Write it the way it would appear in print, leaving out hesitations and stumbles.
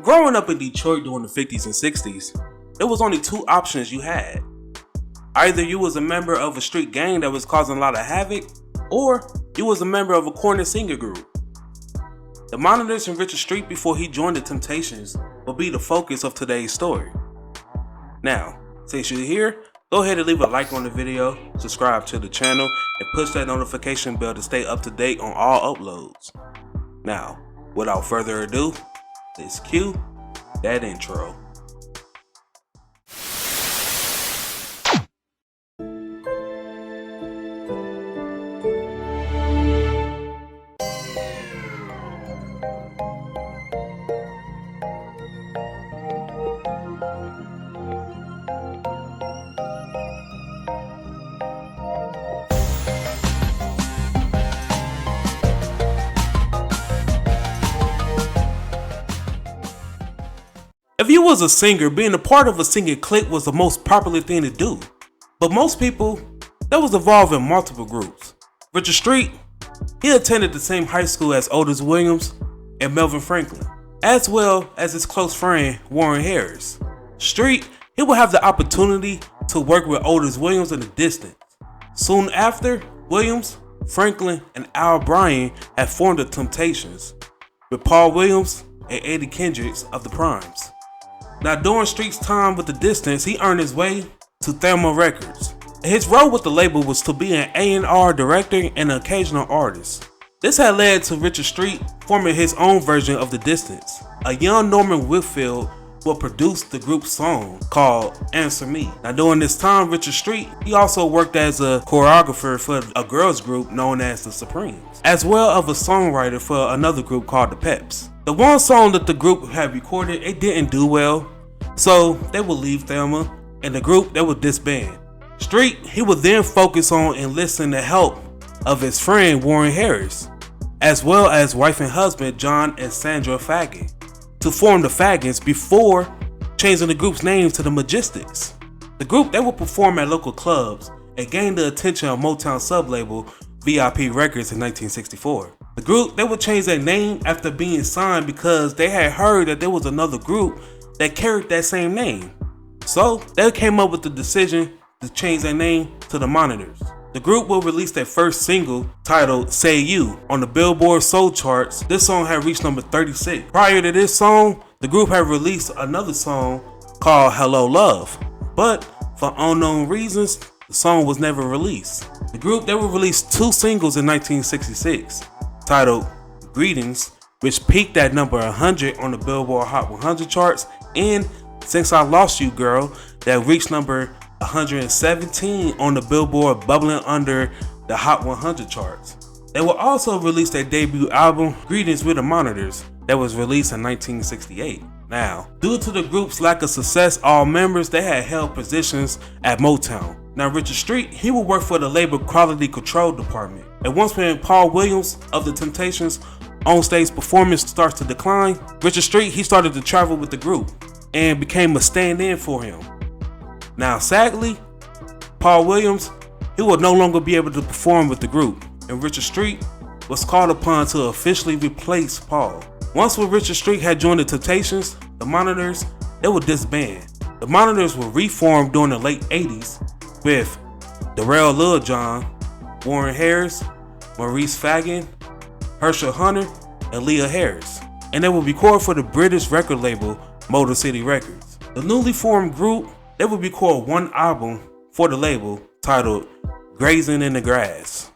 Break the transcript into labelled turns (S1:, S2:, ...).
S1: Growing up in Detroit during the 50s and 60s, there was only two options you had. Either you was a member of a street gang that was causing a lot of havoc, or you was a member of a corner singer group. The Monitors and Richard Street before he joined the Temptations will be the focus of today's story. Now, since you're here, go ahead and leave a like on the video, subscribe to the channel, and push that notification bell to stay up to date on all uploads. Now, without further ado, let's cue that intro. If you was a singer, being a part of a singing clique was the most popular thing to do. But most people, that was involved in multiple groups. Richard Street, he attended the same high school as Otis Williams and Melvin Franklin, as well as his close friend Warren Harris. Street, he would have the opportunity to work with Otis Williams in the distance. Soon after, Williams, Franklin, and Al Bryan had formed the Temptations, with Paul Williams and Eddie Kendricks of the Primes. Now, during Street's time with the distance, he earned his way to Therma Records. His role with the label was to be an A&R director and an occasional artist. This had led to Richard Street forming his own version of the distance. A young Norman Whitfield would produce the group's song called Answer Me. Now, during this time, Richard Street, he also worked as a choreographer for a girls group known as the Supremes, as well as a songwriter for another group called the Peps. The one song that the group had recorded, it didn't do well, so they would leave Thelma, and the group, they would disband. Street, he would then focus on enlisting the help of his friend Warren Harris, as well as wife and husband John and Sandra Fagin, to form the Fagins before changing the group's name to the Majestics. The group, they would perform at local clubs and gain the attention of Motown sublabel WBPTV Records in 1964. The group, they would change their name after being signed because they had heard that there was another group that carried that same name. So they came up with the decision to change their name to the Monitors. The group will release their first single titled Say You on the Billboard Soul charts. This song had reached number 36. Prior to this song, the group had released another song called Hello Love, but for unknown reasons, the song was never released. The group, they would release two singles in 1966 titled Greetings, which peaked at number 100 on the Billboard Hot 100 charts, and Since I Lost You Girl, that reached number 117 on the Billboard Bubbling Under the Hot 100 charts. They will also release their debut album, Greetings with the Monitors, that was released in 1968. Now, due to the group's lack of success, all members, they had held positions at Motown. Now, Richard Street, he would work for the label Quality Control Department. And once when Paul Williams of the Temptations on-stage performance starts to decline, Richard Street, he started to travel with the group and became a stand-in for him. Now, sadly, Paul Williams, he would no longer be able to perform with the group, and Richard Street was called upon to officially replace Paul. Once when Richard Street had joined the Temptations, the Monitors, they would disband. The Monitors were reformed during the late 80s with Darrell Littlejohn, Warren Harris, Maurice Fagin, Herschel Hunter, and Leah Harris, and they would record for the British record label Motor City Records. The newly formed group, they would record one album for the label titled Grazing in the Grass.